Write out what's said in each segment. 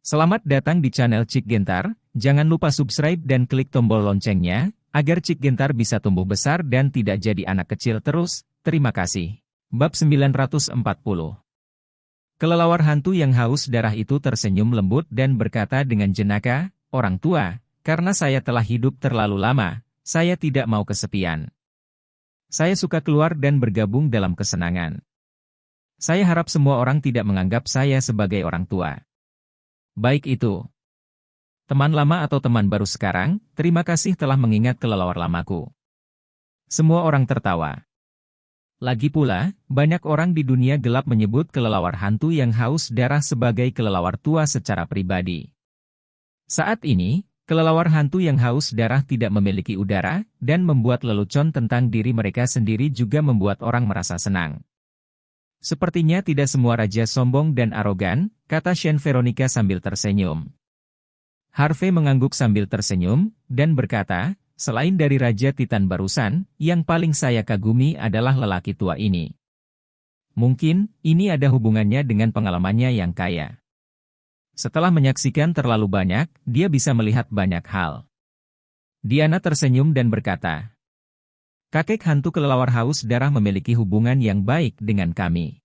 Selamat datang di channel Cik Gentar, jangan lupa subscribe dan klik tombol loncengnya, agar Cik Gentar bisa tumbuh besar dan tidak jadi anak kecil terus, terima kasih. Bab 940. Kelelawar hantu yang haus darah itu tersenyum lembut dan berkata dengan jenaka, "Orang tua, karena saya telah hidup terlalu lama, saya tidak mau kesepian. Saya suka keluar dan bergabung dalam kesenangan. Saya harap semua orang tidak menganggap saya sebagai orang tua. Baik itu. Teman lama atau teman baru sekarang, terima kasih telah mengingat kelelawar lamaku." Semua orang tertawa. Lagi pula, banyak orang di dunia gelap menyebut kelelawar hantu yang haus darah sebagai kelelawar tua secara pribadi. Saat ini, kelelawar hantu yang haus darah tidak memiliki udara, dan membuat lelucon tentang diri mereka sendiri juga membuat orang merasa senang. "Sepertinya tidak semua raja sombong dan arogan," kata Shen Veronica sambil tersenyum. Harvey mengangguk sambil tersenyum, dan berkata, "Selain dari Raja Titan barusan, yang paling saya kagumi adalah lelaki tua ini. Mungkin, ini ada hubungannya dengan pengalamannya yang kaya. Setelah menyaksikan terlalu banyak, dia bisa melihat banyak hal." Diana tersenyum dan berkata, "Kakek hantu kelelawar haus darah memiliki hubungan yang baik dengan kami.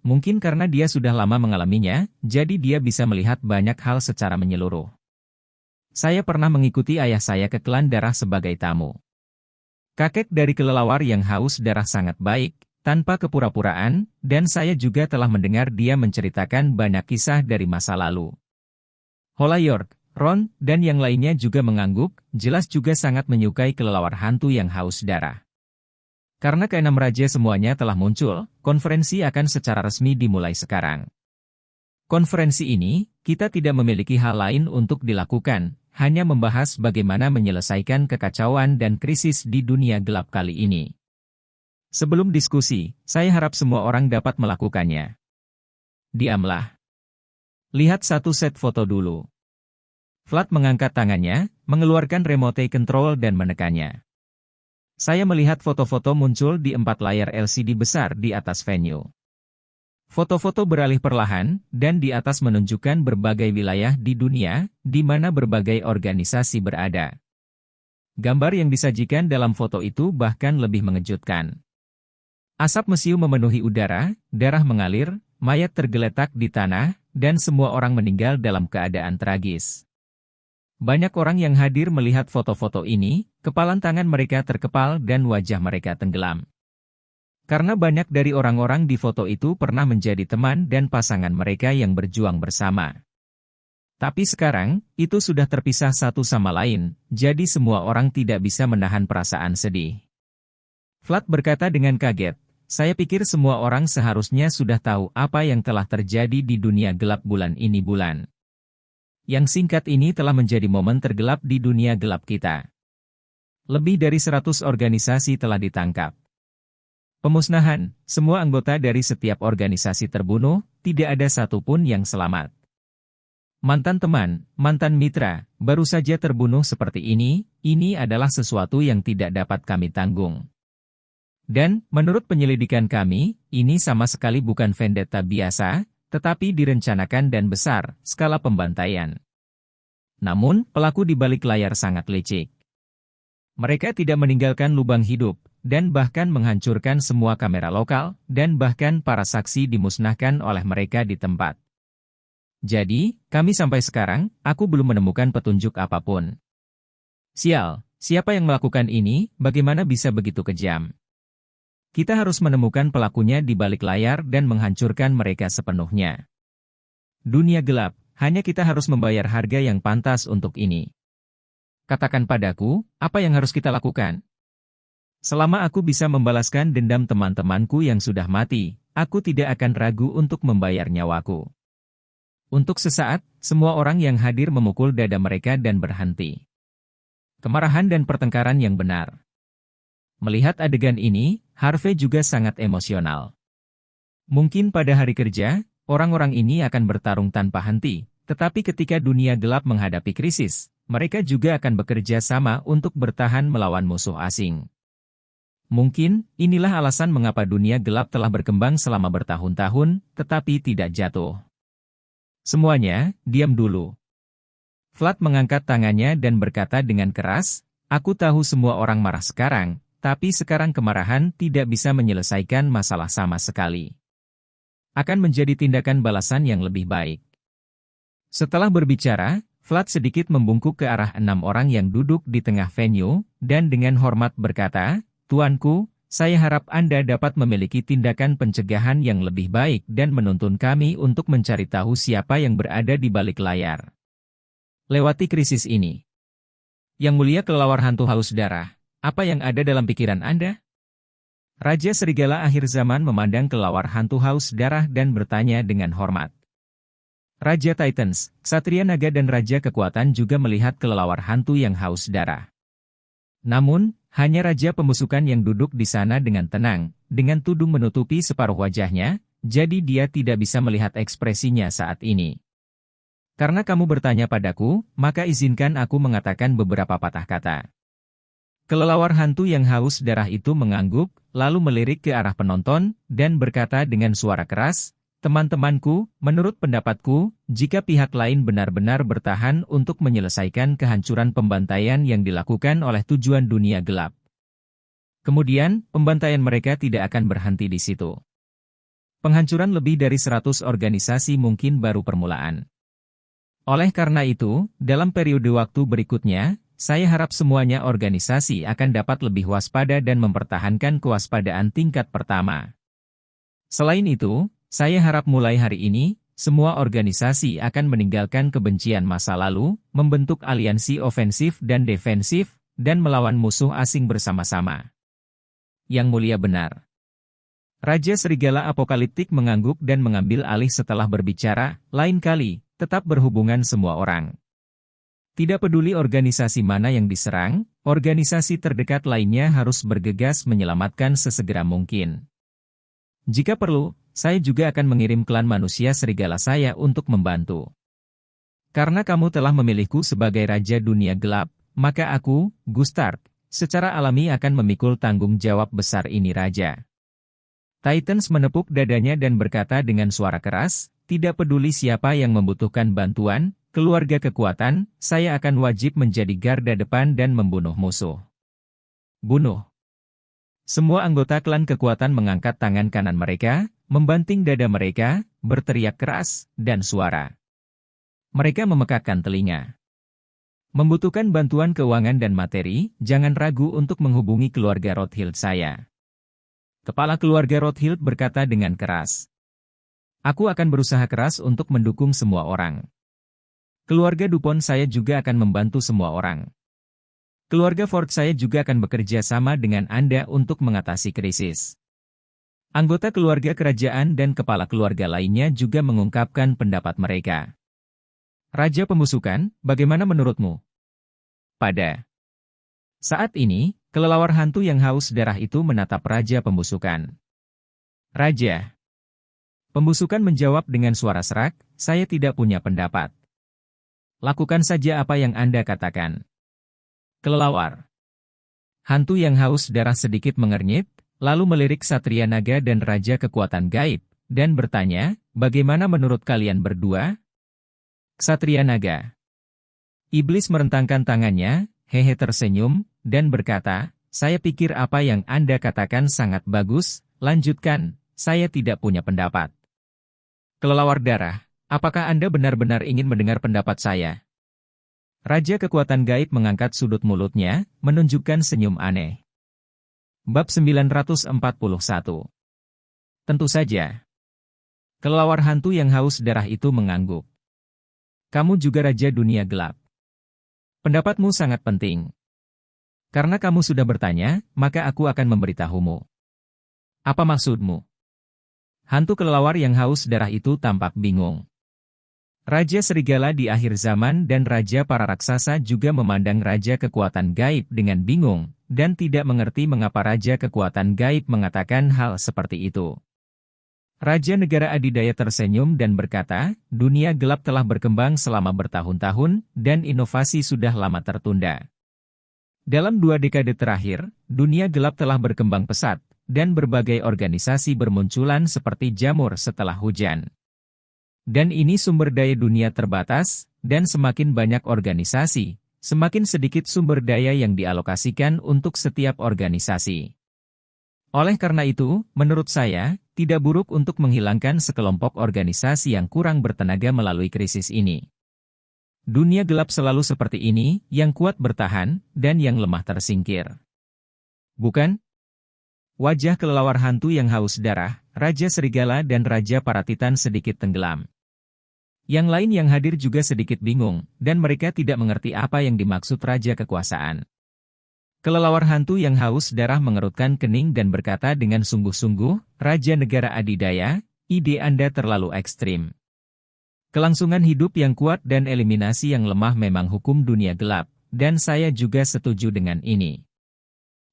Mungkin karena dia sudah lama mengalaminya, jadi dia bisa melihat banyak hal secara menyeluruh. Saya pernah mengikuti ayah saya ke klan darah sebagai tamu. Kakek dari kelelawar yang haus darah sangat baik, tanpa kepura-puraan, dan saya juga telah mendengar dia menceritakan banyak kisah dari masa lalu." Hola York, Ron, dan yang lainnya juga mengangguk, jelas juga sangat menyukai kelelawar hantu yang haus darah. Karena keenam raja semuanya telah muncul, konferensi akan secara resmi dimulai sekarang. Konferensi ini, kita tidak memiliki hal lain untuk dilakukan, hanya membahas bagaimana menyelesaikan kekacauan dan krisis di dunia gelap kali ini. Sebelum diskusi, saya harap semua orang dapat melakukannya. Diamlah. Lihat satu set foto dulu. Vlad mengangkat tangannya, mengeluarkan remote control dan menekannya. Saya melihat foto-foto muncul di 4 layar LCD besar di atas venue. Foto-foto beralih perlahan, dan di atas menunjukkan berbagai wilayah di dunia, di mana berbagai organisasi berada. Gambar yang disajikan dalam foto itu bahkan lebih mengejutkan. Asap mesiu memenuhi udara, darah mengalir, mayat tergeletak di tanah, dan semua orang meninggal dalam keadaan tragis. Banyak orang yang hadir melihat foto-foto ini, kepalan tangan mereka terkepal dan wajah mereka tenggelam. Karena banyak dari orang-orang di foto itu pernah menjadi teman dan pasangan mereka yang berjuang bersama. Tapi sekarang, itu sudah terpisah satu sama lain, jadi semua orang tidak bisa menahan perasaan sedih. Vlad berkata dengan kaget, "Saya pikir semua orang seharusnya sudah tahu apa yang telah terjadi di dunia gelap bulan ini bulan. Yang singkat ini telah menjadi momen tergelap di dunia gelap kita. Lebih dari 100 organisasi telah ditangkap. Pemusnahan, semua anggota dari setiap organisasi terbunuh, tidak ada satupun yang selamat. Mantan teman, mantan mitra, baru saja terbunuh seperti ini adalah sesuatu yang tidak dapat kami tanggung. Dan, menurut penyelidikan kami, ini sama sekali bukan vendetta biasa, tetapi direncanakan dan besar, skala pembantaian. Namun, pelaku di balik layar sangat licik. Mereka tidak meninggalkan lubang hidup, dan bahkan menghancurkan semua kamera lokal, dan bahkan para saksi dimusnahkan oleh mereka di tempat. Jadi, kami sampai sekarang, aku belum menemukan petunjuk apapun. Sial, siapa yang melakukan ini, bagaimana bisa begitu kejam? Kita harus menemukan pelakunya di balik layar dan menghancurkan mereka sepenuhnya. Dunia gelap, hanya kita harus membayar harga yang pantas untuk ini. Katakan padaku, apa yang harus kita lakukan? Selama aku bisa membalaskan dendam teman-temanku yang sudah mati, aku tidak akan ragu untuk membayar nyawaku." Untuk sesaat, semua orang yang hadir memukul dada mereka dan berhenti. Kemarahan dan pertengkaran yang benar. Melihat adegan ini, Harvey juga sangat emosional. Mungkin pada hari kerja, orang-orang ini akan bertarung tanpa henti, tetapi ketika dunia gelap menghadapi krisis, mereka juga akan bekerja sama untuk bertahan melawan musuh asing. Mungkin, inilah alasan mengapa dunia gelap telah berkembang selama bertahun-tahun, tetapi tidak jatuh. Semuanya, diam dulu. Vlad mengangkat tangannya dan berkata dengan keras, aku tahu semua orang marah sekarang, tapi sekarang kemarahan tidak bisa menyelesaikan masalah sama sekali. Akan menjadi tindakan balasan yang lebih baik. Setelah berbicara, Vlad sedikit membungkuk ke arah 6 orang yang duduk di tengah venue, dan dengan hormat berkata, Tuanku, saya harap Anda dapat memiliki tindakan pencegahan yang lebih baik dan menuntun kami untuk mencari tahu siapa yang berada di balik layar. Lewati krisis ini. Yang mulia kelelawar hantu haus darah, apa yang ada dalam pikiran Anda? Raja Serigala akhir zaman memandang kelelawar hantu haus darah dan bertanya dengan hormat. Raja Titans, Ksatria Naga dan Raja Kekuatan juga melihat kelelawar hantu yang haus darah. Namun, hanya Raja Pembusukan yang duduk di sana dengan tenang, dengan tudung menutupi separuh wajahnya, jadi dia tidak bisa melihat ekspresinya saat ini. Karena kamu bertanya padaku, maka izinkan aku mengatakan beberapa patah kata. Kelelawar hantu yang haus darah itu mengangguk, lalu melirik ke arah penonton, dan berkata dengan suara keras, teman-temanku, menurut pendapatku, jika pihak lain benar-benar bertahan untuk menyelesaikan kehancuran pembantaian yang dilakukan oleh tujuan dunia gelap. Kemudian, pembantaian mereka tidak akan berhenti di situ. Penghancuran lebih dari 100 organisasi mungkin baru permulaan. Oleh karena itu, dalam periode waktu berikutnya, saya harap semuanya organisasi akan dapat lebih waspada dan mempertahankan kewaspadaan tingkat pertama. Selain itu, saya harap mulai hari ini, semua organisasi akan meninggalkan kebencian masa lalu, membentuk aliansi ofensif dan defensif, dan melawan musuh asing bersama-sama. Yang mulia benar. Raja Serigala Apokaliptik mengangguk dan mengambil alih setelah berbicara, lain kali, tetap berhubungan semua orang. Tidak peduli organisasi mana yang diserang, organisasi terdekat lainnya harus bergegas menyelamatkan sesegera mungkin. Jika perlu, saya juga akan mengirim klan manusia serigala saya untuk membantu. Karena kamu telah memilihku sebagai Raja Dunia Gelap, maka aku, Gustard, secara alami akan memikul tanggung jawab besar ini Raja. Titans menepuk dadanya dan berkata dengan suara keras, tidak peduli siapa yang membutuhkan bantuan, keluarga kekuatan, saya akan wajib menjadi garda depan dan membunuh musuh. Bunuh. Semua anggota klan kekuatan mengangkat tangan kanan mereka, membanting dada mereka, berteriak keras, dan suara. Mereka memekakkan telinga. Membutuhkan bantuan keuangan dan materi, jangan ragu untuk menghubungi keluarga Rothschild saya. Kepala keluarga Rothschild berkata dengan keras. Aku akan berusaha keras untuk mendukung semua orang. Keluarga Dupont saya juga akan membantu semua orang. Keluarga Ford saya juga akan bekerja sama dengan Anda untuk mengatasi krisis. Anggota keluarga kerajaan dan kepala keluarga lainnya juga mengungkapkan pendapat mereka. Raja Pembusukan, bagaimana menurutmu? Pada saat ini, kelelawar hantu yang haus darah itu menatap Raja Pembusukan. Raja Pembusukan menjawab dengan suara serak, saya tidak punya pendapat. Lakukan saja apa yang Anda katakan. Kelelawar hantu yang haus darah sedikit mengernyit, lalu melirik Ksatria Naga dan Raja Kekuatan Gaib, dan bertanya, bagaimana menurut kalian berdua? Ksatria Naga. Iblis merentangkan tangannya, hehe tersenyum, dan berkata, saya pikir apa yang Anda katakan sangat bagus, lanjutkan, saya tidak punya pendapat. Kelelawar darah, apakah Anda benar-benar ingin mendengar pendapat saya? Raja Kekuatan Gaib mengangkat sudut mulutnya, menunjukkan senyum aneh. Bab 941. Tentu saja. Kelelawar hantu yang haus darah itu mengangguk. Kamu juga Raja Dunia Gelap. Pendapatmu sangat penting. Karena kamu sudah bertanya, maka aku akan memberitahumu. Apa maksudmu? Hantu kelelawar yang haus darah itu tampak bingung. Raja Serigala di akhir zaman dan Raja para raksasa juga memandang Raja Kekuatan Gaib dengan bingung, dan tidak mengerti mengapa Raja Kekuatan Gaib mengatakan hal seperti itu. Raja Negara Adidaya tersenyum dan berkata, dunia gelap telah berkembang selama bertahun-tahun, dan inovasi sudah lama tertunda. Dalam 2 dekade terakhir, dunia gelap telah berkembang pesat, dan berbagai organisasi bermunculan seperti jamur setelah hujan. Dan ini sumber daya dunia terbatas, dan semakin banyak organisasi, semakin sedikit sumber daya yang dialokasikan untuk setiap organisasi. Oleh karena itu, menurut saya, tidak buruk untuk menghilangkan sekelompok organisasi yang kurang bertenaga melalui krisis ini. Dunia gelap selalu seperti ini, yang kuat bertahan, dan yang lemah tersingkir. Bukan? Wajah kelelawar hantu yang haus darah, Raja Serigala dan Raja para Titan sedikit tenggelam. Yang lain yang hadir juga sedikit bingung, dan mereka tidak mengerti apa yang dimaksud Raja Kekuasaan. Kelelawar hantu yang haus darah mengerutkan kening dan berkata dengan sungguh-sungguh, Raja Negara Adidaya, ide Anda terlalu ekstrim. Kelangsungan hidup yang kuat dan eliminasi yang lemah memang hukum dunia gelap, dan saya juga setuju dengan ini.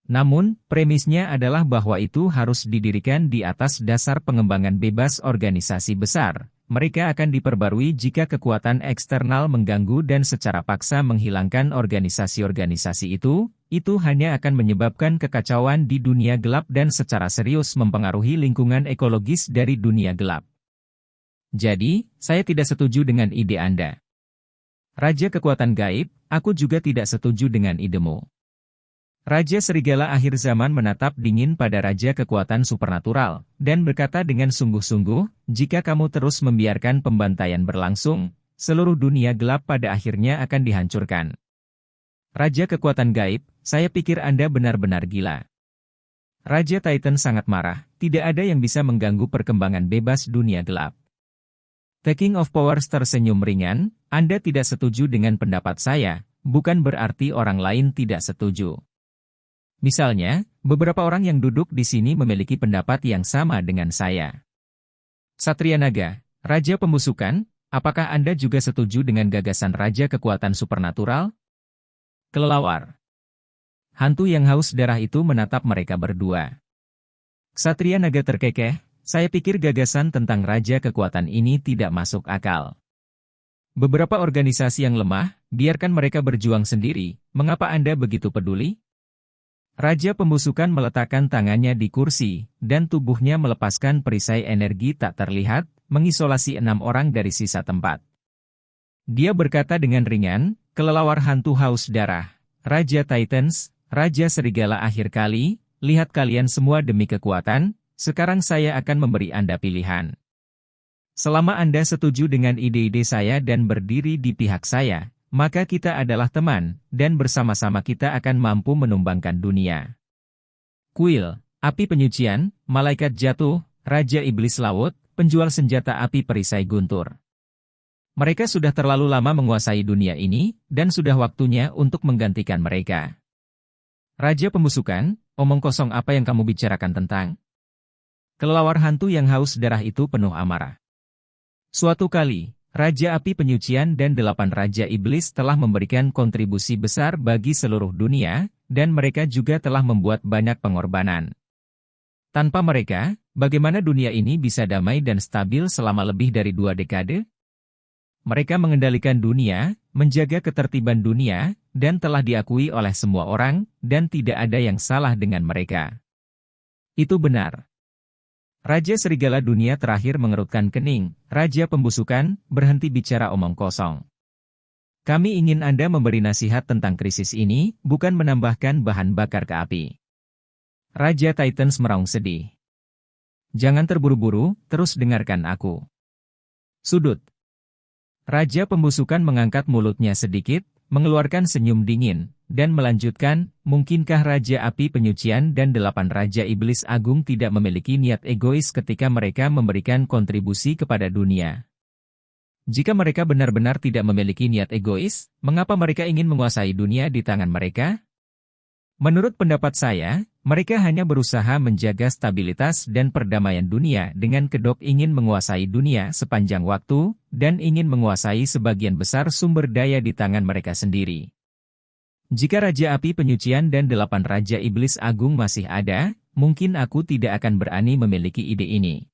Namun, premisnya adalah bahwa itu harus didirikan di atas dasar pengembangan bebas organisasi besar. Mereka akan diperbarui jika kekuatan eksternal mengganggu dan secara paksa menghilangkan organisasi-organisasi itu hanya akan menyebabkan kekacauan di dunia gelap dan secara serius mempengaruhi lingkungan ekologis dari dunia gelap. Jadi, saya tidak setuju dengan ide Anda. Raja Kekuatan Gaib, aku juga tidak setuju dengan idemu. Raja Serigala akhir zaman menatap dingin pada Raja Kekuatan Supernatural, dan berkata dengan sungguh-sungguh, jika kamu terus membiarkan pembantaian berlangsung, seluruh dunia gelap pada akhirnya akan dihancurkan. Raja Kekuatan Gaib, saya pikir Anda benar-benar gila. Raja Titan sangat marah, tidak ada yang bisa mengganggu perkembangan bebas dunia gelap. The King of Powers tersenyum ringan, Anda tidak setuju dengan pendapat saya, bukan berarti orang lain tidak setuju. Misalnya, beberapa orang yang duduk di sini memiliki pendapat yang sama dengan saya. Satria Naga, Raja Pembusukan, apakah Anda juga setuju dengan gagasan Raja Kekuatan Supernatural? Kelelawar. Hantu yang haus darah itu menatap mereka berdua. Satria Naga terkekeh, saya pikir gagasan tentang Raja Kekuatan ini tidak masuk akal. Beberapa organisasi yang lemah, biarkan mereka berjuang sendiri, mengapa Anda begitu peduli? Raja Pembusukan meletakkan tangannya di kursi, dan tubuhnya melepaskan perisai energi tak terlihat, mengisolasi 6 orang dari sisa tempat. Dia berkata dengan ringan, kelelawar hantu haus darah, Raja Titans, Raja Serigala akhir kali, lihat kalian semua demi kekuatan, sekarang saya akan memberi Anda pilihan. Selama Anda setuju dengan ide-ide saya dan berdiri di pihak saya, maka kita adalah teman, dan bersama-sama kita akan mampu menumbangkan dunia. Kuil, api penyucian, malaikat jatuh, Raja Iblis Laut, penjual senjata api perisai guntur. Mereka sudah terlalu lama menguasai dunia ini, dan sudah waktunya untuk menggantikan mereka. Raja Pembusukan, omong kosong apa yang kamu bicarakan tentang? Kelelawar hantu yang haus darah itu penuh amarah. Suatu kali, Raja Api Penyucian dan 8 Raja Iblis telah memberikan kontribusi besar bagi seluruh dunia, dan mereka juga telah membuat banyak pengorbanan. Tanpa mereka, bagaimana dunia ini bisa damai dan stabil selama lebih dari 2 dekade? Mereka mengendalikan dunia, menjaga ketertiban dunia, dan telah diakui oleh semua orang, dan tidak ada yang salah dengan mereka. Itu benar. Raja Serigala Dunia terakhir mengerutkan kening, Raja Pembusukan, berhenti bicara omong kosong. Kami ingin Anda memberi nasihat tentang krisis ini, bukan menambahkan bahan bakar ke api. Raja Titans meraung sedih. Jangan terburu-buru, terus dengarkan aku. Sudut. Raja Pembusukan mengangkat mulutnya sedikit, mengeluarkan senyum dingin, dan melanjutkan, mungkinkah Raja Api Penyucian dan 8 Raja Iblis Agung tidak memiliki niat egois ketika mereka memberikan kontribusi kepada dunia? Jika mereka benar-benar tidak memiliki niat egois, mengapa mereka ingin menguasai dunia di tangan mereka? Menurut pendapat saya, mereka hanya berusaha menjaga stabilitas dan perdamaian dunia dengan kedok ingin menguasai dunia sepanjang waktu, dan ingin menguasai sebagian besar sumber daya di tangan mereka sendiri. Jika Raja Api Penyucian dan 8 Raja Iblis Agung masih ada, mungkin aku tidak akan berani memiliki ide ini.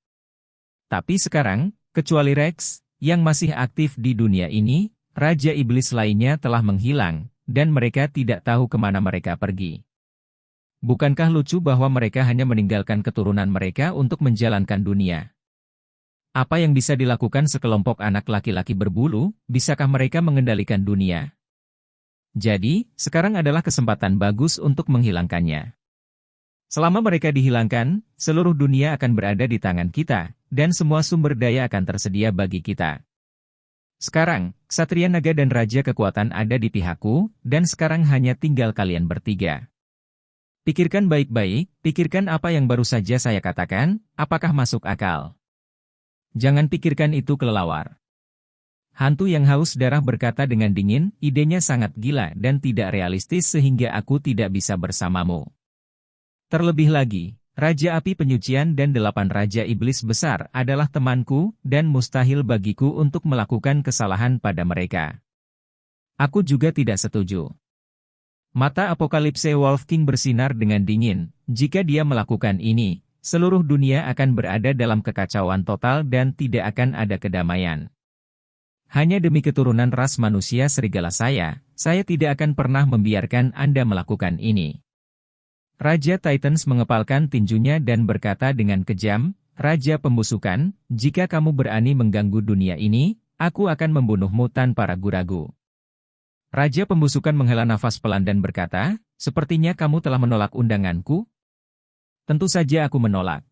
Tapi sekarang, kecuali Rex, yang masih aktif di dunia ini, Raja Iblis lainnya telah menghilang, dan mereka tidak tahu kemana mereka pergi. Bukankah lucu bahwa mereka hanya meninggalkan keturunan mereka untuk menjalankan dunia? Apa yang bisa dilakukan sekelompok anak laki-laki berbulu? Bisakah mereka mengendalikan dunia? Jadi, sekarang adalah kesempatan bagus untuk menghilangkannya. Selama mereka dihilangkan, seluruh dunia akan berada di tangan kita, dan semua sumber daya akan tersedia bagi kita. Sekarang, Ksatria Naga dan Raja Kekuatan ada di pihakku, dan sekarang hanya tinggal kalian bertiga. Pikirkan baik-baik, pikirkan apa yang baru saja saya katakan, apakah masuk akal? Jangan pikirkan itu kelelawar. Hantu yang haus darah berkata dengan dingin, idenya sangat gila dan tidak realistis sehingga aku tidak bisa bersamamu. Terlebih lagi, Raja Api Penyucian dan 8 Raja Iblis Besar adalah temanku, dan mustahil bagiku untuk melakukan kesalahan pada mereka. Aku juga tidak setuju. Mata Apokalipse Wolf King bersinar dengan dingin, jika dia melakukan ini, seluruh dunia akan berada dalam kekacauan total dan tidak akan ada kedamaian. Hanya demi keturunan ras manusia serigala saya tidak akan pernah membiarkan Anda melakukan ini. Raja Titans mengepalkan tinjunya dan berkata dengan kejam, Raja Pembusukan, jika kamu berani mengganggu dunia ini, aku akan membunuhmu tanpa ragu-ragu. Raja Pembusukan menghela nafas pelan dan berkata, sepertinya kamu telah menolak undanganku? Tentu saja aku menolak.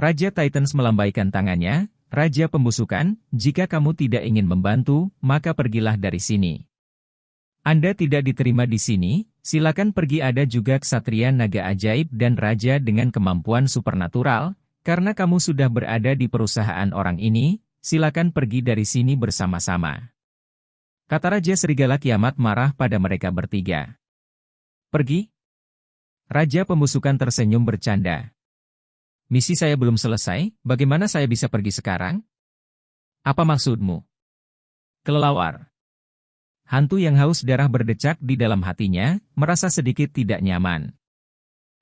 Raja Titans melambaikan tangannya, Raja Pembusukan, jika kamu tidak ingin membantu, maka pergilah dari sini. Anda tidak diterima di sini, silakan pergi. Ada juga Ksatria Naga Ajaib dan Raja dengan kemampuan supernatural, karena kamu sudah berada di perusahaan orang ini, silakan pergi dari sini bersama-sama. Kata Raja Serigala Kiamat marah pada mereka bertiga. Pergi? Raja Pembusukan tersenyum bercanda. Misi saya belum selesai, bagaimana saya bisa pergi sekarang? Apa maksudmu? Kelelawar. Hantu yang haus darah berdecak di dalam hatinya, merasa sedikit tidak nyaman.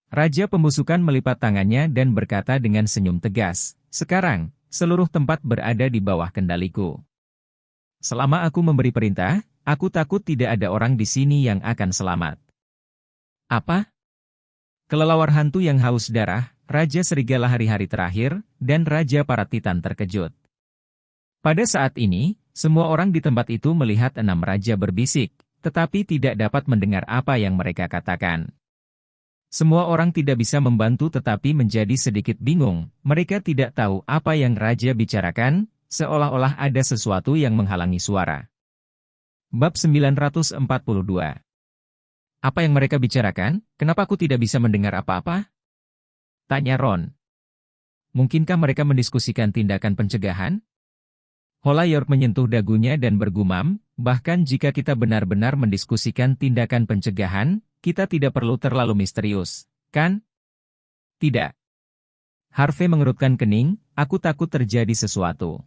Raja Pembusukan melipat tangannya dan berkata dengan senyum tegas, sekarang, seluruh tempat berada di bawah kendaliku. Selama aku memberi perintah, aku takut tidak ada orang di sini yang akan selamat. Apa? Kelelawar hantu yang haus darah, Raja Serigala hari-hari terakhir, dan Raja para Titan terkejut. Pada saat ini, semua orang di tempat itu melihat 6 raja berbisik, tetapi tidak dapat mendengar apa yang mereka katakan. Semua orang tidak bisa membantu tetapi menjadi sedikit bingung, mereka tidak tahu apa yang raja bicarakan, seolah-olah ada sesuatu yang menghalangi suara. Bab 942. Apa yang mereka bicarakan? Kenapa aku tidak bisa mendengar apa-apa? Tanya Ron. Mungkinkah mereka mendiskusikan tindakan pencegahan? Holayork menyentuh dagunya dan bergumam, bahkan jika kita benar-benar mendiskusikan tindakan pencegahan, kita tidak perlu terlalu misterius, kan? Tidak. Harvey mengerutkan kening, aku takut terjadi sesuatu.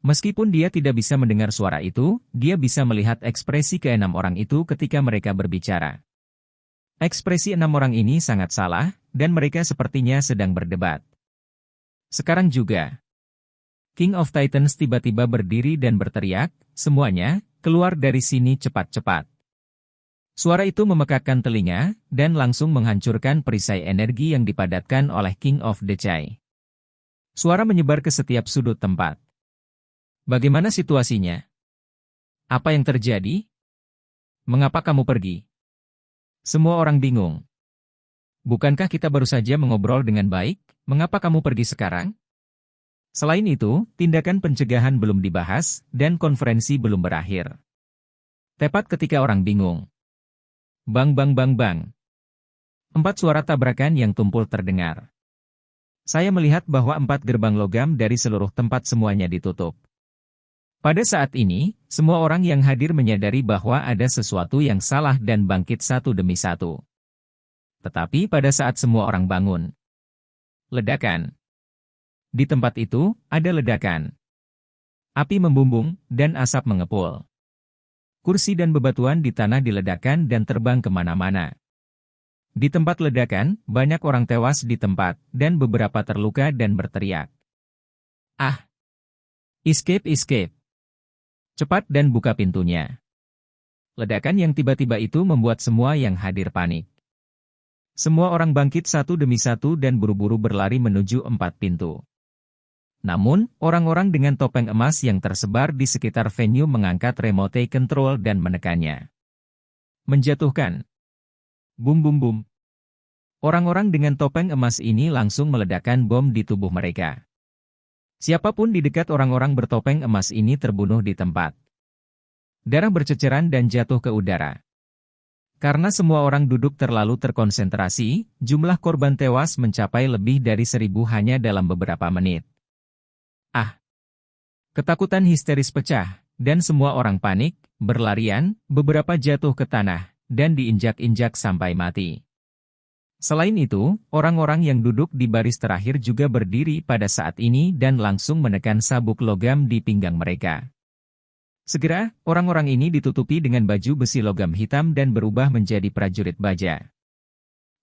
Meskipun dia tidak bisa mendengar suara itu, dia bisa melihat ekspresi ke-6 orang itu ketika mereka berbicara. Ekspresi 6 orang ini sangat salah, dan mereka sepertinya sedang berdebat. Sekarang juga, King of Titans tiba-tiba berdiri dan berteriak, semuanya, keluar dari sini cepat-cepat. Suara itu memekakkan telinga, dan langsung menghancurkan perisai energi yang dipadatkan oleh King of the Chai. Suara menyebar ke setiap sudut tempat. Bagaimana situasinya? Apa yang terjadi? Mengapa kamu pergi? Semua orang bingung. Bukankah kita baru saja mengobrol dengan baik? Mengapa kamu pergi sekarang? Selain itu, tindakan pencegahan belum dibahas, dan konferensi belum berakhir. Tepat ketika orang bingung. Bang bang bang bang. 4 suara tabrakan yang tumpul terdengar. Saya melihat bahwa 4 gerbang logam dari seluruh tempat semuanya ditutup. Pada saat ini, semua orang yang hadir menyadari bahwa ada sesuatu yang salah dan bangkit satu demi satu. Tetapi pada saat semua orang bangun, ledakan. Di tempat itu, ada ledakan. Api membumbung, dan asap mengepul. Kursi dan bebatuan di tanah diledakkan dan terbang kemana-mana. Di tempat ledakan, banyak orang tewas di tempat, dan beberapa terluka dan berteriak. Ah! Escape, escape! Cepat dan buka pintunya. Ledakan yang tiba-tiba itu membuat semua yang hadir panik. Semua orang bangkit satu demi satu dan buru-buru berlari menuju 4 pintu. Namun, orang-orang dengan topeng emas yang tersebar di sekitar venue mengangkat remote control dan menekannya. Menjatuhkan. Bum bum bum. Orang-orang dengan topeng emas ini langsung meledakkan bom di tubuh mereka. Siapapun di dekat orang-orang bertopeng emas ini terbunuh di tempat. Darah berceceran dan jatuh ke udara. Karena semua orang duduk terlalu terkonsentrasi, jumlah korban tewas mencapai lebih dari 1.000 hanya dalam beberapa menit. Ah! Ketakutan histeris pecah, dan semua orang panik, berlarian, beberapa jatuh ke tanah, dan diinjak-injak sampai mati. Selain itu, orang-orang yang duduk di baris terakhir juga berdiri pada saat ini dan langsung menekan sabuk logam di pinggang mereka. Segera, orang-orang ini ditutupi dengan baju besi logam hitam dan berubah menjadi prajurit baja.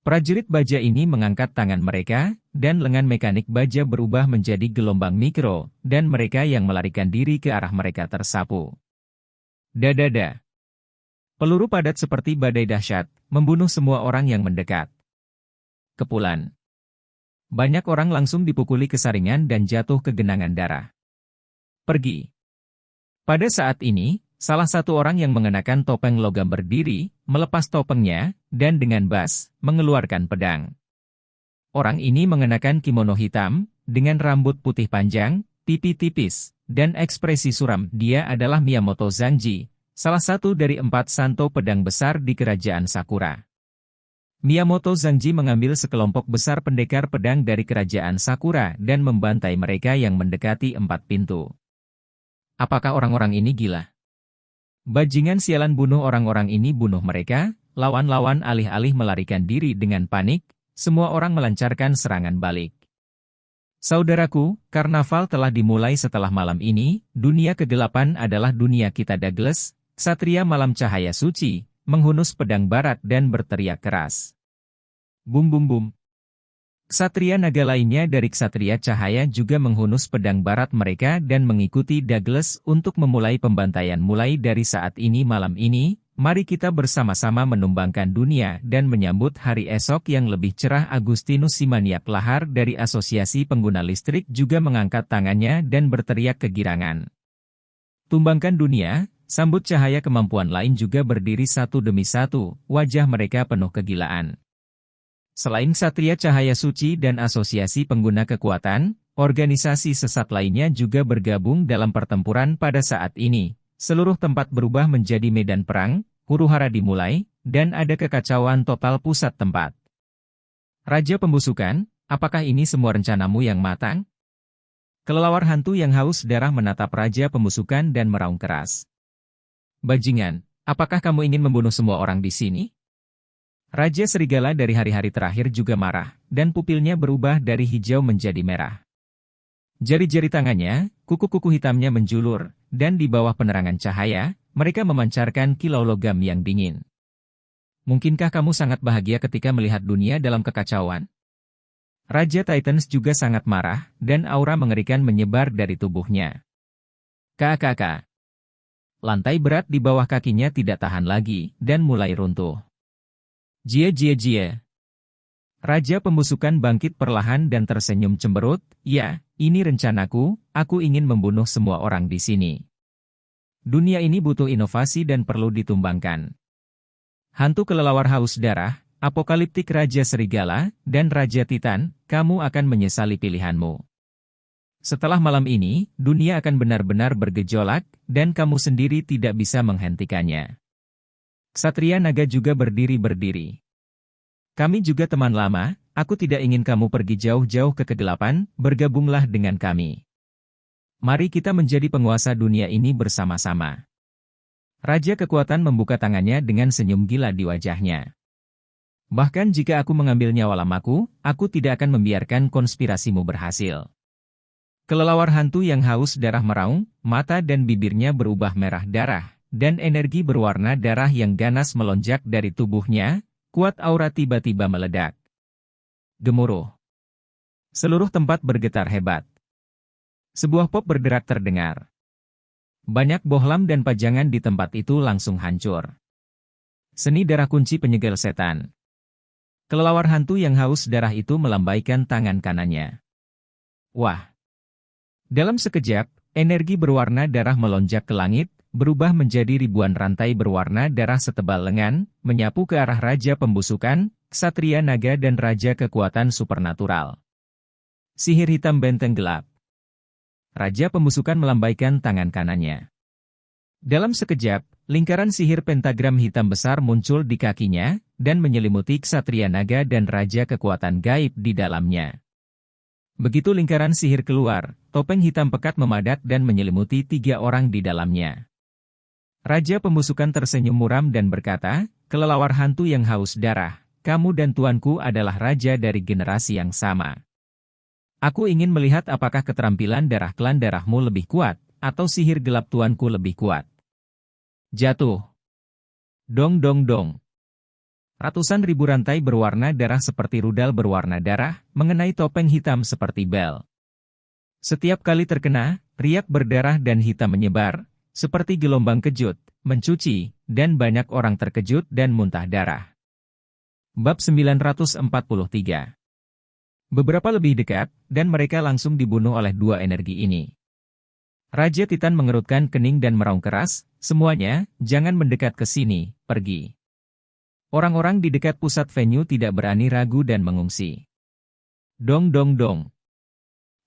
Prajurit baja ini mengangkat tangan mereka, dan lengan mekanik baja berubah menjadi gelombang mikro, dan mereka yang melarikan diri ke arah mereka tersapu. Dadada. Peluru padat seperti badai dahsyat, membunuh semua orang yang mendekat. Kepulan. Banyak orang langsung dipukuli kesaringan dan jatuh ke genangan darah. Pergi. Pada saat ini, salah satu orang yang mengenakan topeng logam berdiri, melepas topengnya, dan dengan bas, mengeluarkan pedang. Orang ini mengenakan kimono hitam, dengan rambut putih panjang, pipi tipis, dan ekspresi suram. Dia adalah Miyamoto Zangji, salah satu dari 4 santo pedang besar di kerajaan Sakura. Miyamoto Zangji mengambil sekelompok besar pendekar pedang dari kerajaan Sakura dan membantai mereka yang mendekati 4 pintu. Apakah orang-orang ini gila? Bajingan sialan, bunuh orang-orang ini, bunuh mereka. Lawan-lawan alih-alih melarikan diri dengan panik, semua orang melancarkan serangan balik. Saudaraku, karnaval telah dimulai setelah malam ini. Dunia kegelapan adalah dunia kita. Douglas, ksatria malam cahaya suci, menghunus pedang barat dan berteriak keras. Bum bum bum. Ksatria naga lainnya dari ksatria cahaya juga menghunus pedang barat mereka dan mengikuti Douglas untuk memulai pembantaian. Mulai dari saat ini, malam ini, mari kita bersama-sama menumbangkan dunia dan menyambut hari esok yang lebih cerah. Agustinus Simaniak Lahar dari Asosiasi Pengguna Listrik juga mengangkat tangannya dan berteriak kegirangan. Tumbangkan dunia, sambut cahaya. Kemampuan lain juga berdiri satu demi satu, wajah mereka penuh kegilaan. Selain Ksatria Cahaya Suci dan Asosiasi Pengguna Kekuatan, organisasi sesat lainnya juga bergabung dalam pertempuran pada saat ini. Seluruh tempat berubah menjadi medan perang, huru-hara dimulai, dan ada kekacauan total pusat tempat. Raja Pembusukan, apakah ini semua rencanamu yang matang? Kelelawar hantu yang haus darah menatap Raja Pembusukan dan meraung keras. Bajingan, apakah kamu ingin membunuh semua orang di sini? Raja Serigala dari hari-hari terakhir juga marah, dan pupilnya berubah dari hijau menjadi merah. Jari-jari tangannya, kuku-kuku hitamnya menjulur, dan di bawah penerangan cahaya, mereka memancarkan kilau logam yang dingin. Mungkinkah kamu sangat bahagia ketika melihat dunia dalam kekacauan? Raja Titans juga sangat marah, dan aura mengerikan menyebar dari tubuhnya. Kakak. Lantai berat di bawah kakinya tidak tahan lagi, dan mulai runtuh. Jie. Raja Pembusukan bangkit perlahan dan tersenyum cemberut. Ya, ini rencanaku, aku ingin membunuh semua orang di sini. Dunia ini butuh inovasi dan perlu ditumbangkan. Hantu kelelawar haus darah, apokaliptik Raja Serigala, dan Raja Titan, kamu akan menyesali pilihanmu. Setelah malam ini, dunia akan benar-benar bergejolak, dan kamu sendiri tidak bisa menghentikannya. Ksatria Naga juga berdiri. Kami juga teman lama, aku tidak ingin kamu pergi jauh-jauh ke kegelapan, bergabunglah dengan kami. Mari kita menjadi penguasa dunia ini bersama-sama. Raja Kekuatan membuka tangannya dengan senyum gila di wajahnya. Bahkan jika aku mengambil nyawa lamaku, aku tidak akan membiarkan konspirasimu berhasil. Kelelawar hantu yang haus darah meraung, mata dan bibirnya berubah merah darah. Dan energi berwarna darah yang ganas melonjak dari tubuhnya, kuat aura tiba-tiba meledak. Gemuruh. Seluruh tempat bergetar hebat. Sebuah pop berderak terdengar. Banyak bohlam dan pajangan di tempat itu langsung hancur. Seni darah kunci penyegel setan. Kelelawar hantu yang haus darah itu melambaikan tangan kanannya. Wah! Dalam sekejap, energi berwarna darah melonjak ke langit, berubah menjadi ribuan rantai berwarna darah setebal lengan, menyapu ke arah Raja Pembusukan, Ksatria Naga dan Raja Kekuatan Supernatural. Sihir hitam benteng gelap. Raja Pembusukan melambaikan tangan kanannya. Dalam sekejap, lingkaran sihir pentagram hitam besar muncul di kakinya, dan menyelimuti Ksatria Naga dan Raja Kekuatan Gaib di dalamnya. Begitu lingkaran sihir keluar, topeng hitam pekat memadat dan menyelimuti 3 orang di dalamnya. Raja Pembusukan tersenyum muram dan berkata, "Kelelawar hantu yang haus darah, kamu dan tuanku adalah raja dari generasi yang sama. Aku ingin melihat apakah keterampilan darah klan darahmu lebih kuat, atau sihir gelap tuanku lebih kuat." Jatuh. Dong dong dong. Ratusan ribu rantai berwarna darah seperti rudal berwarna darah, mengenai topeng hitam seperti bel. Setiap kali terkena, riak berdarah dan hitam menyebar, seperti gelombang kejut, mencuci, dan banyak orang terkejut dan muntah darah. Bab 943. Beberapa lebih dekat, dan mereka langsung dibunuh oleh 2 energi ini. Raja Titan mengerutkan kening dan meraung keras, "Semuanya, jangan mendekat ke sini, pergi." Orang-orang di dekat pusat venue tidak berani ragu dan mengungsi. Dong dong dong.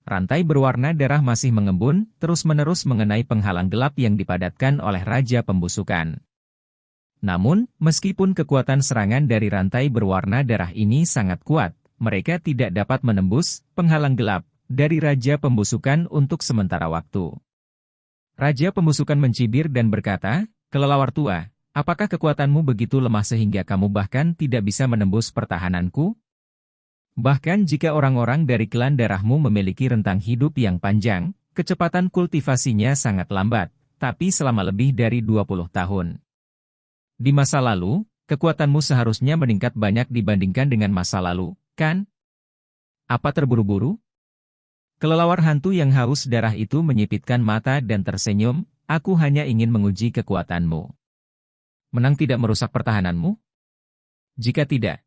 Rantai berwarna darah masih mengembun, terus-menerus mengenai penghalang gelap yang dipadatkan oleh Raja Pembusukan. Namun, meskipun kekuatan serangan dari rantai berwarna darah ini sangat kuat, mereka tidak dapat menembus penghalang gelap dari Raja Pembusukan untuk sementara waktu. Raja Pembusukan mencibir dan berkata, "Kelelawar tua, apakah kekuatanmu begitu lemah sehingga kamu bahkan tidak bisa menembus pertahananku? Bahkan jika orang-orang dari klan darahmu memiliki rentang hidup yang panjang, kecepatan kultivasinya sangat lambat, tapi selama lebih dari 20 tahun. Di masa lalu, kekuatanmu seharusnya meningkat banyak dibandingkan dengan masa lalu, kan? Apa terburu-buru?" Kelelawar hantu yang haus darah itu menyipitkan mata dan tersenyum, "Aku hanya ingin menguji kekuatanmu. Menang tidak merusak pertahananmu? Jika tidak..."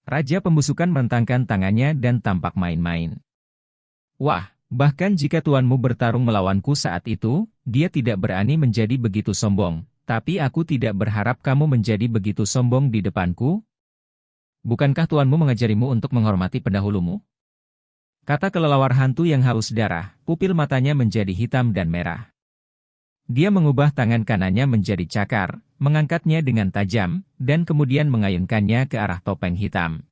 Raja Pembusukan merentangkan tangannya dan tampak main-main. "Wah, bahkan jika tuanmu bertarung melawanku saat itu, dia tidak berani menjadi begitu sombong, tapi aku tidak berharap kamu menjadi begitu sombong di depanku. Bukankah tuanmu mengajarimu untuk menghormati pendahulumu?" Kata kelelawar hantu yang haus darah, pupil matanya menjadi hitam dan merah. Dia mengubah tangan kanannya menjadi cakar, mengangkatnya dengan tajam, dan kemudian mengayunkannya ke arah topeng hitam.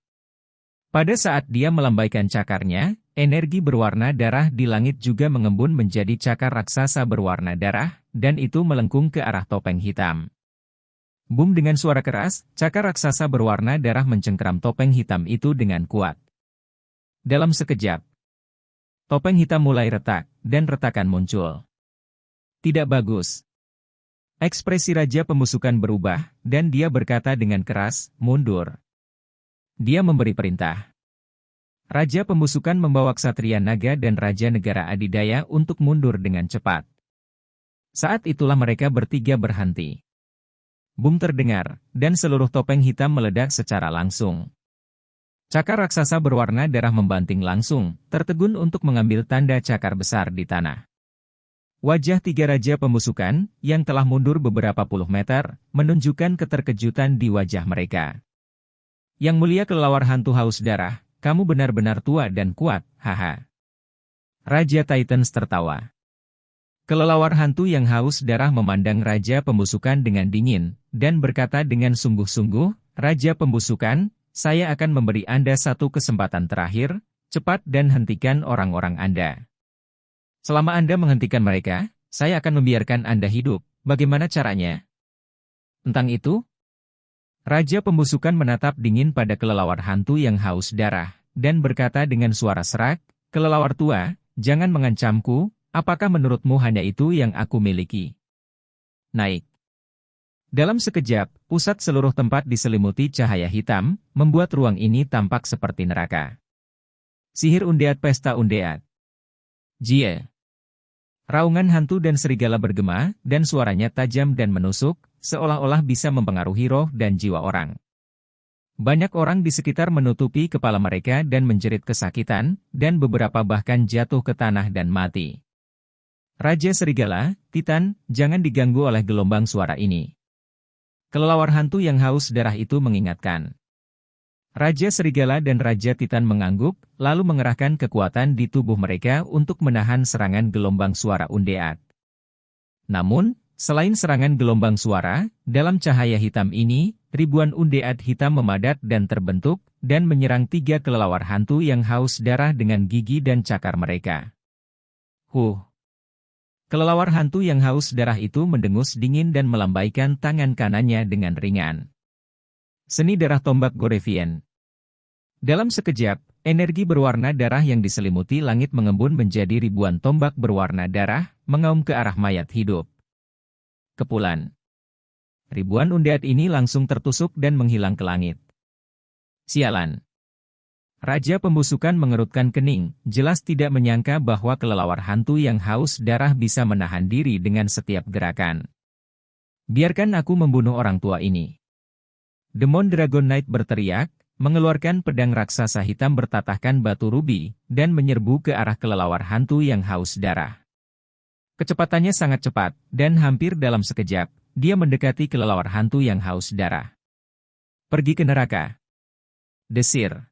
Pada saat dia melambaikan cakarnya, energi berwarna darah di langit juga mengembun menjadi cakar raksasa berwarna darah, dan itu melengkung ke arah topeng hitam. Bum, dengan suara keras, cakar raksasa berwarna darah mencengkeram topeng hitam itu dengan kuat. Dalam sekejap, topeng hitam mulai retak, dan retakan muncul. Tidak bagus. Ekspresi Raja Pembusukan berubah, dan dia berkata dengan keras, "Mundur." Dia memberi perintah. Raja Pembusukan membawa Ksatria Naga dan Raja Negara Adidaya untuk mundur dengan cepat. Saat itulah mereka bertiga berhenti. Bum terdengar, dan seluruh topeng hitam meledak secara langsung. Cakar raksasa berwarna darah membanting langsung, tertegun untuk mengambil tanda cakar besar di tanah. Wajah 3 Raja Pembusukan, yang telah mundur beberapa puluh meter, menunjukkan keterkejutan di wajah mereka. "Yang mulia kelelawar hantu haus darah, kamu benar-benar tua dan kuat, haha." Raja Titans tertawa. Kelelawar hantu yang haus darah memandang Raja Pembusukan dengan dingin, dan berkata dengan sungguh-sungguh, "Raja Pembusukan, saya akan memberi Anda satu kesempatan terakhir, cepat dan hentikan orang-orang Anda. Selama Anda menghentikan mereka, saya akan membiarkan Anda hidup. Bagaimana caranya?" Tentang itu, Raja Pembusukan menatap dingin pada kelelawar hantu yang haus darah, dan berkata dengan suara serak, "Kelelawar tua, jangan mengancamku, apakah menurutmu hanya itu yang aku miliki? Naik." Dalam sekejap, pusat seluruh tempat diselimuti cahaya hitam, membuat ruang ini tampak seperti neraka. Sihir undeat pesta undeat. Jie. Raungan hantu dan serigala bergema, dan suaranya tajam dan menusuk, seolah-olah bisa mempengaruhi roh dan jiwa orang. Banyak orang di sekitar menutupi kepala mereka dan menjerit kesakitan, dan beberapa bahkan jatuh ke tanah dan mati. Raja Serigala, Titan, jangan diganggu oleh gelombang suara ini. Kelelawar hantu yang haus darah itu mengingatkan. Raja Serigala dan Raja Titan mengangguk, lalu mengerahkan kekuatan di tubuh mereka untuk menahan serangan gelombang suara undead. Namun, selain serangan gelombang suara, dalam cahaya hitam ini, ribuan undead hitam memadat dan terbentuk, dan menyerang 3 kelelawar hantu yang haus darah dengan gigi dan cakar mereka. Kelelawar hantu yang haus darah itu mendengus dingin dan melambaikan tangan kanannya dengan ringan. Seni darah tombak Gorevien. Dalam sekejap, energi berwarna darah yang diselimuti langit mengembun menjadi ribuan tombak berwarna darah, mengaum ke arah mayat hidup. Kepulan. Ribuan undead ini langsung tertusuk dan menghilang ke langit. Sialan. Raja Pembusukan mengerutkan kening, jelas tidak menyangka bahwa kelelawar hantu yang haus darah bisa menahan diri dengan setiap gerakan. Biarkan aku membunuh orang tua ini. Demon Dragon Knight berteriak, mengeluarkan pedang raksasa hitam bertatahkan batu rubi, dan menyerbu ke arah kelelawar hantu yang haus darah. Kecepatannya sangat cepat, dan hampir dalam sekejap, dia mendekati kelelawar hantu yang haus darah. Pergi ke neraka. Desir.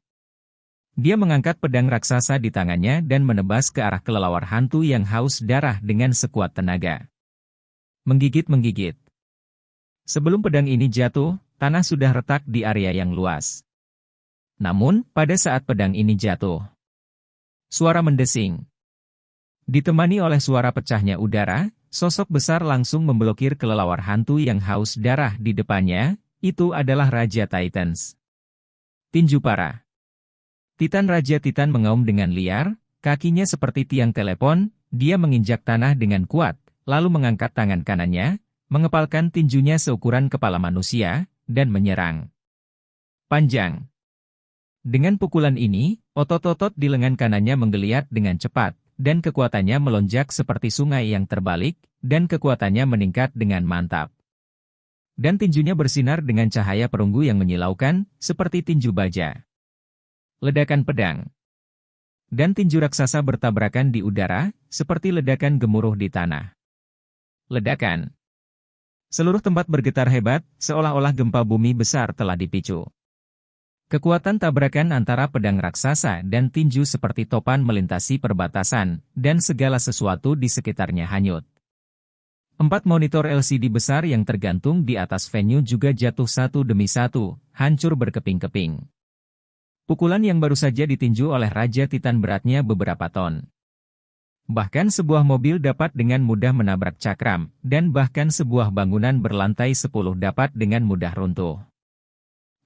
Dia mengangkat pedang raksasa di tangannya dan menebas ke arah kelelawar hantu yang haus darah dengan sekuat tenaga. Menggigit-menggigit. Sebelum pedang ini jatuh, tanah sudah retak di area yang luas. Namun, pada saat pedang ini jatuh, suara mendesing. Ditemani oleh suara pecahnya udara, sosok besar langsung memblokir kelelawar hantu yang haus darah di depannya, itu adalah Raja Titans. Tinju parah. Titan Raja Titan mengaum dengan liar, kakinya seperti tiang telepon, dia menginjak tanah dengan kuat, lalu mengangkat tangan kanannya, mengepalkan tinjunya seukuran kepala manusia, dan menyerang. Panjang. Dengan pukulan ini, otot-otot di lengan kanannya menggeliat dengan cepat, dan kekuatannya melonjak seperti sungai yang terbalik, dan kekuatannya meningkat dengan mantap. Dan tinjunya bersinar dengan cahaya perunggu yang menyilaukan, seperti tinju baja. Ledakan pedang. Dan tinju raksasa bertabrakan di udara, seperti ledakan gemuruh di tanah. Ledakan. Seluruh tempat bergetar hebat, seolah-olah gempa bumi besar telah dipicu. Kekuatan tabrakan antara pedang raksasa dan tinju seperti topan melintasi perbatasan, dan segala sesuatu di sekitarnya hanyut. 4 monitor LCD besar yang tergantung di atas venue juga jatuh satu demi satu, hancur berkeping-keping. Pukulan yang baru saja ditinju oleh Raja Titan beratnya beberapa ton. Bahkan sebuah mobil dapat dengan mudah menabrak cakram, dan bahkan sebuah bangunan berlantai 10 dapat dengan mudah runtuh.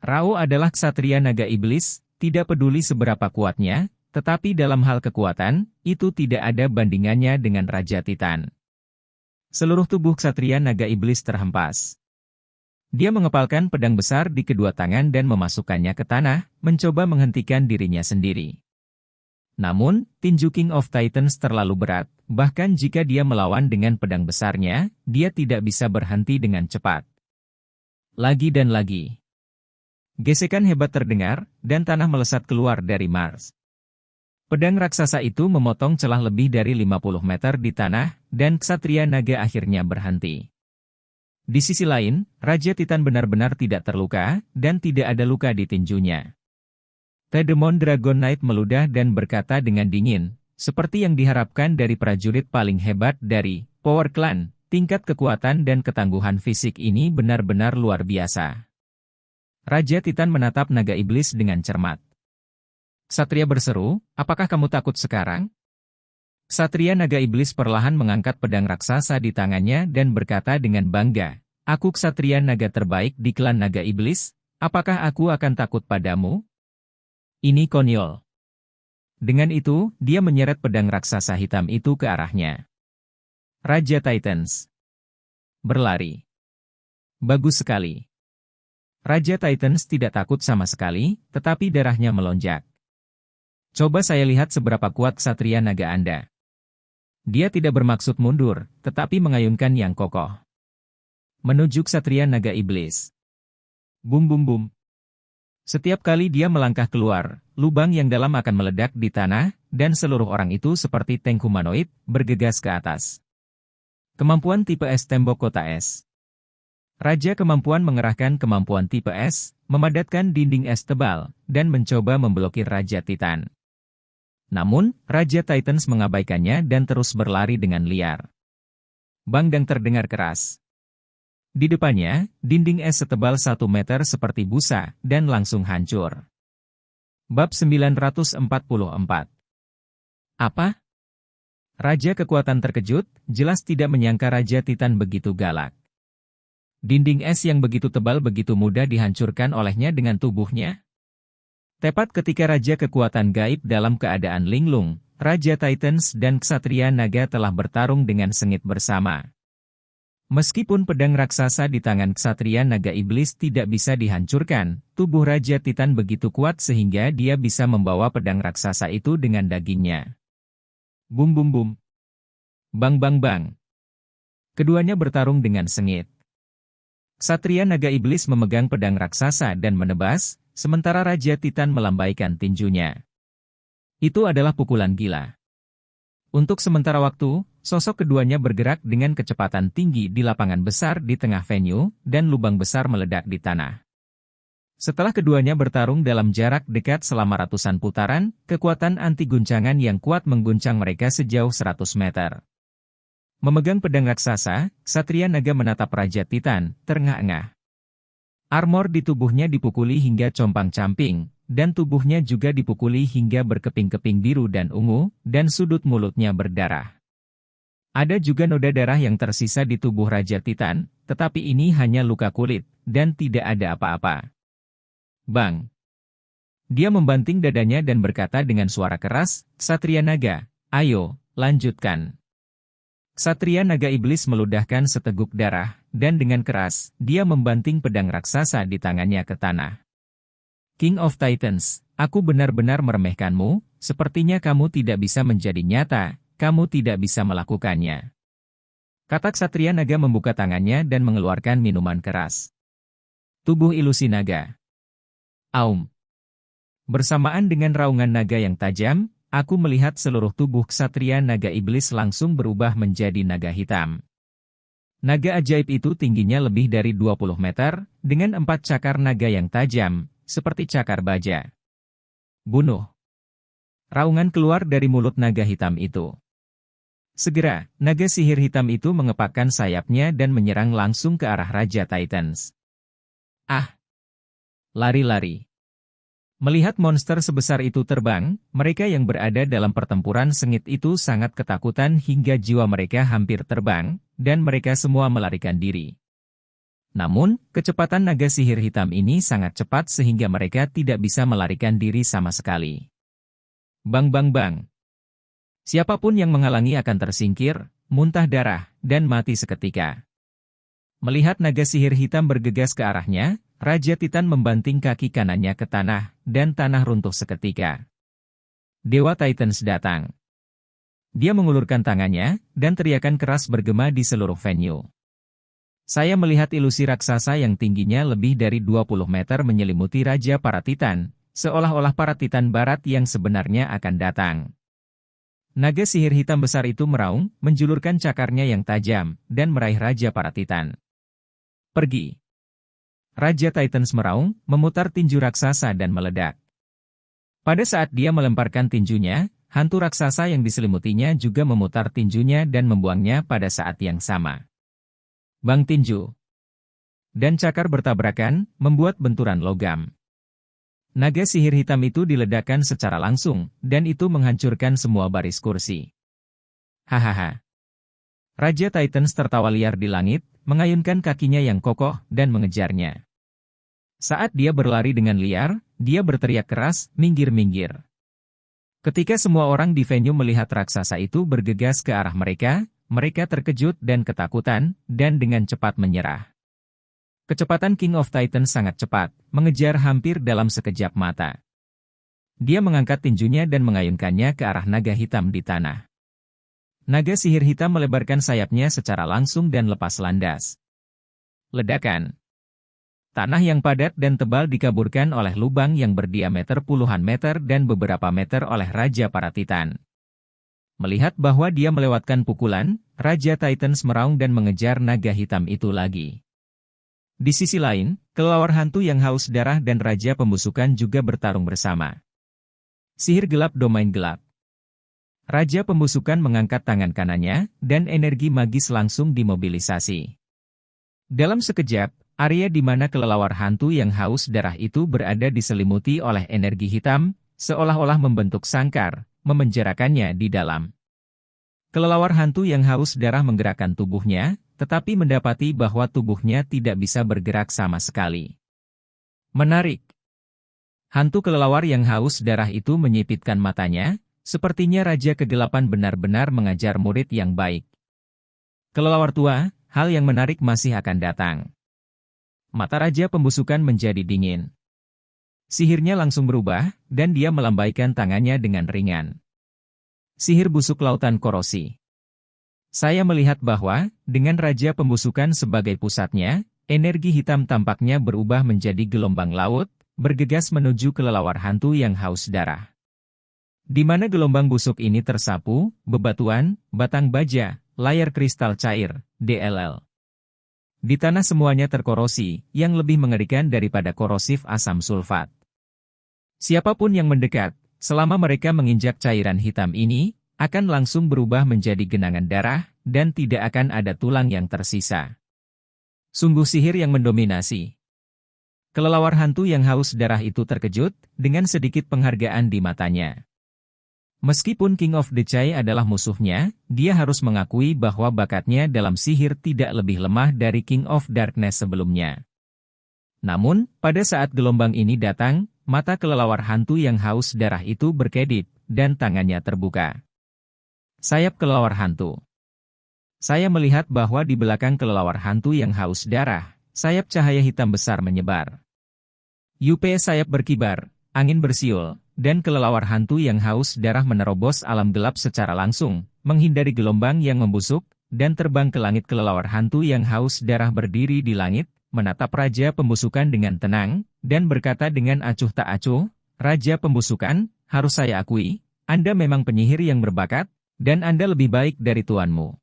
Rao adalah ksatria naga iblis, tidak peduli seberapa kuatnya, tetapi dalam hal kekuatan, itu tidak ada bandingannya dengan Raja Titan. Seluruh tubuh ksatria naga iblis terhempas. Dia mengepalkan pedang besar di kedua tangan dan memasukkannya ke tanah, mencoba menghentikan dirinya sendiri. Namun, tinju King of Titans terlalu berat, bahkan jika dia melawan dengan pedang besarnya, dia tidak bisa berhenti dengan cepat. Lagi dan lagi. Gesekan hebat terdengar, dan tanah melesat keluar dari Mars. Pedang raksasa itu memotong celah lebih dari 50 meter di tanah, dan ksatria naga akhirnya berhenti. Di sisi lain, Raja Titan benar-benar tidak terluka, dan tidak ada luka di tinjunya. The Demon Dragon Knight meludah dan berkata dengan dingin, seperti yang diharapkan dari prajurit paling hebat dari Power Clan, tingkat kekuatan dan ketangguhan fisik ini benar-benar luar biasa. Raja Titan menatap naga iblis dengan cermat. Ksatria berseru, apakah kamu takut sekarang? Ksatria naga iblis perlahan mengangkat pedang raksasa di tangannya dan berkata dengan bangga, aku ksatria naga terbaik di klan naga iblis, apakah aku akan takut padamu? Ini konyol. Dengan itu, dia menyeret pedang raksasa hitam itu ke arahnya. Raja Titans. Berlari. Bagus sekali. Raja Titans tidak takut sama sekali, tetapi darahnya melonjak. Coba saya lihat seberapa kuat ksatria naga Anda. Dia tidak bermaksud mundur, tetapi mengayunkan yang kokoh. Menuju ksatria naga iblis. Bum bum bum. Setiap kali dia melangkah keluar, lubang yang dalam akan meledak di tanah, dan seluruh orang itu seperti tank humanoid, bergegas ke atas. Kemampuan tipe S tembok kota es. Raja Kemampuan mengerahkan kemampuan tipe S, memadatkan dinding es tebal, dan mencoba memblokir Raja Titan. Namun, Raja Titans mengabaikannya dan terus berlari dengan liar. Bang dan terdengar keras. Di depannya, dinding es setebal 1 meter seperti busa, dan langsung hancur. Bab 944. Apa? Raja Kekuatan terkejut, jelas tidak menyangka Raja Titan begitu galak. Dinding es yang begitu tebal begitu mudah dihancurkan olehnya dengan tubuhnya. Tepat ketika Raja Kekuatan gaib dalam keadaan linglung, Raja Titans dan Ksatria Naga telah bertarung dengan sengit bersama. Meskipun pedang raksasa di tangan Ksatria Naga Iblis tidak bisa dihancurkan, tubuh Raja Titan begitu kuat sehingga dia bisa membawa pedang raksasa itu dengan dagingnya. Bum bum bum. Bang bang bang. Keduanya bertarung dengan sengit. Ksatria Naga Iblis memegang pedang raksasa dan menebas, sementara Raja Titan melambaikan tinjunya. Itu adalah pukulan gila. Untuk sementara waktu, sosok keduanya bergerak dengan kecepatan tinggi di lapangan besar di tengah venue, dan lubang besar meledak di tanah. Setelah keduanya bertarung dalam jarak dekat selama ratusan putaran, kekuatan anti guncangan yang kuat mengguncang mereka sejauh 100 meter. Memegang pedang raksasa, Ksatria Naga menatap Raja Titan, terengah-engah. Armor di tubuhnya dipukuli hingga compang-camping, dan tubuhnya juga dipukuli hingga berkeping-keping biru dan ungu, dan sudut mulutnya berdarah. Ada juga noda darah yang tersisa di tubuh Raja Titan, tetapi ini hanya luka kulit, dan tidak ada apa-apa. Bang! Dia membanting dadanya dan berkata dengan suara keras, "Ksatria Naga, ayo, lanjutkan." Ksatria Naga Iblis meludahkan seteguk darah, dan dengan keras, dia membanting pedang raksasa di tangannya ke tanah. King of Titans, aku benar-benar meremehkanmu, sepertinya kamu tidak bisa menjadi nyata, kamu tidak bisa melakukannya. Kata Ksatria Naga membuka tangannya dan mengeluarkan minuman keras. Tubuh ilusi naga. Aum. Bersamaan dengan raungan naga yang tajam, aku melihat seluruh tubuh Ksatria Naga Iblis langsung berubah menjadi naga hitam. Naga ajaib itu tingginya lebih dari 20 meter, dengan 4 cakar naga yang tajam, seperti cakar baja. Bunuh. Raungan keluar dari mulut naga hitam itu. Segera, naga sihir hitam itu mengepakkan sayapnya dan menyerang langsung ke arah Raja Titans. Ah! Lari-lari. Melihat monster sebesar itu terbang, mereka yang berada dalam pertempuran sengit itu sangat ketakutan hingga jiwa mereka hampir terbang, dan mereka semua melarikan diri. Namun, kecepatan naga sihir hitam ini sangat cepat sehingga mereka tidak bisa melarikan diri sama sekali. Bang bang bang. Siapapun yang menghalangi akan tersingkir, muntah darah, dan mati seketika. Melihat naga sihir hitam bergegas ke arahnya, Raja Titan membanting kaki kanannya ke tanah, dan tanah runtuh seketika. Dewa Titans datang. Dia mengulurkan tangannya, dan teriakan keras bergema di seluruh venue. Saya melihat ilusi raksasa yang tingginya lebih dari 20 meter menyelimuti Raja para Titan, seolah-olah para Titan Barat yang sebenarnya akan datang. Naga sihir hitam besar itu meraung, menjulurkan cakarnya yang tajam, dan meraih Raja para Titan. Pergi. Raja Titans meraung, memutar tinju raksasa dan meledak. Pada saat dia melemparkan tinjunya, hantu raksasa yang diselimutinya juga memutar tinjunya dan membuangnya pada saat yang sama. Bang tinju dan cakar bertabrakan, membuat benturan logam. Naga sihir hitam itu diledakkan secara langsung, dan itu menghancurkan semua baris kursi. Hahaha. Raja Titans tertawa liar di langit, mengayunkan kakinya yang kokoh, dan mengejarnya. Saat dia berlari dengan liar, dia berteriak keras, "Minggir, minggir." Ketika semua orang di venue melihat raksasa itu bergegas ke arah mereka, mereka terkejut dan ketakutan, dan dengan cepat menyerah. Kecepatan King of Titans sangat cepat, mengejar hampir dalam sekejap mata. Dia mengangkat tinjunya dan mengayunkannya ke arah naga hitam di tanah. Naga sihir hitam melebarkan sayapnya secara langsung dan lepas landas. Ledakan. Tanah yang padat dan tebal dikaburkan oleh lubang yang berdiameter puluhan meter dan beberapa meter oleh Raja para Titan. Melihat bahwa dia melewatkan pukulan, Raja Titans meraung dan mengejar naga hitam itu lagi. Di sisi lain, kelelawar hantu yang haus darah dan Raja Pembusukan juga bertarung bersama. Sihir gelap domain gelap. Raja Pembusukan mengangkat tangan kanannya, dan energi magis langsung dimobilisasi. Dalam sekejap, area di mana kelelawar hantu yang haus darah itu berada diselimuti oleh energi hitam, seolah-olah membentuk sangkar, memenjarakannya di dalam. Kelelawar hantu yang haus darah menggerakkan tubuhnya, tetapi mendapati bahwa tubuhnya tidak bisa bergerak sama sekali. Menarik. Hantu kelelawar yang haus darah itu menyipitkan matanya, sepertinya Raja Kegelapan benar-benar mengajar murid yang baik. Kelelawar tua, hal yang menarik masih akan datang. Mata Raja Pembusukan menjadi dingin. Sihirnya langsung berubah, dan dia melambaikan tangannya dengan ringan. Sihir busuk lautan korosi. Saya melihat bahwa, dengan Raja Pembusukan sebagai pusatnya, energi hitam tampaknya berubah menjadi gelombang laut, bergegas menuju kelelawar hantu yang haus darah. Di mana gelombang busuk ini tersapu, bebatuan, batang baja, layar kristal cair, DLL. Di tanah semuanya terkorosi, yang lebih mengerikan daripada korosif asam sulfat. Siapapun yang mendekat, selama mereka menginjak cairan hitam ini, akan langsung berubah menjadi genangan darah, dan tidak akan ada tulang yang tersisa. Sungguh sihir yang mendominasi. Kelelawar hantu yang haus darah itu terkejut, dengan sedikit penghargaan di matanya. Meskipun King of the Chai adalah musuhnya, dia harus mengakui bahwa bakatnya dalam sihir tidak lebih lemah dari King of Darkness sebelumnya. Namun, pada saat gelombang ini datang, mata kelelawar hantu yang haus darah itu berkedip, dan tangannya terbuka. Sayap kelelawar hantu. Saya melihat bahwa di belakang kelelawar hantu yang haus darah, sayap cahaya hitam besar menyebar. Yupe sayap berkibar, angin bersiul, dan kelelawar hantu yang haus darah menerobos alam gelap secara langsung, menghindari gelombang yang membusuk, dan terbang ke langit. Kelelawar hantu yang haus darah berdiri di langit, menatap Raja Pembusukan dengan tenang, dan berkata dengan acuh tak acuh, "Raja Pembusukan, harus saya akui, Anda memang penyihir yang berbakat, dan Anda lebih baik dari tuanmu.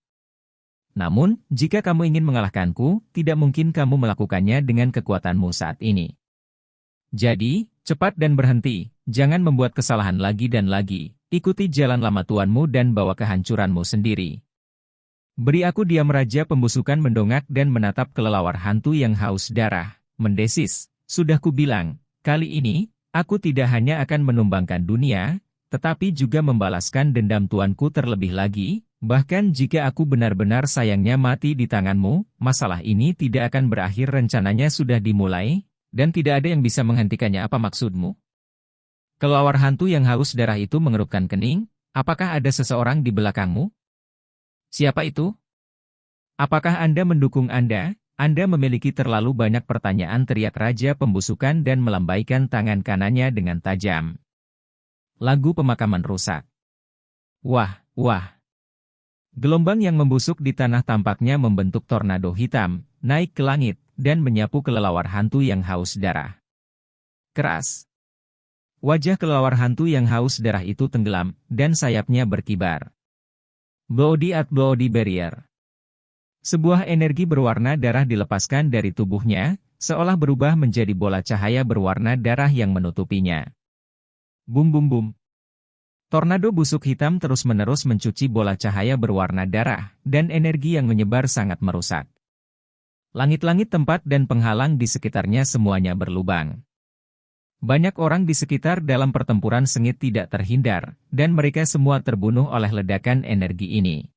Namun, jika kamu ingin mengalahkanku, tidak mungkin kamu melakukannya dengan kekuatanmu saat ini. Jadi, cepat dan berhenti, jangan membuat kesalahan lagi dan lagi, ikuti jalan lama tuanmu dan bawa kehancuranmu sendiri." "Beri aku diam." Raja Pembusukan mendongak dan menatap kelelawar hantu yang haus darah, mendesis, "Sudah kubilang, kali ini, aku tidak hanya akan menumbangkan dunia, tetapi juga membalaskan dendam tuanku terlebih lagi, bahkan jika aku benar-benar sayangnya mati di tanganmu, masalah ini tidak akan berakhir." Rencananya sudah dimulai, dan tidak ada yang bisa menghentikannya. "Apa maksudmu?" Kelelawar hantu yang haus darah itu mengerutkan kening, "Apakah ada seseorang di belakangmu?" "Siapa itu? Apakah Anda mendukung Anda? Anda memiliki terlalu banyak pertanyaan," teriak Raja Pembusukan dan melambaikan tangan kanannya dengan tajam. Lagu pemakaman rusak. Wah, wah. Gelombang yang membusuk di tanah tampaknya membentuk tornado hitam, naik ke langit, dan menyapu kelelawar hantu yang haus darah. Keras. Wajah kelelawar hantu yang haus darah itu tenggelam, dan sayapnya berkibar. Bloody at Bloody Barrier. Sebuah energi berwarna darah dilepaskan dari tubuhnya, seolah berubah menjadi bola cahaya berwarna darah yang menutupinya. Bum bum bum. Tornado busuk hitam terus-menerus mencuci bola cahaya berwarna darah, dan energi yang menyebar sangat merusak. Langit-langit tempat dan penghalang di sekitarnya semuanya berlubang. Banyak orang di sekitar dalam pertempuran sengit tidak terhindar, dan mereka semua terbunuh oleh ledakan energi ini.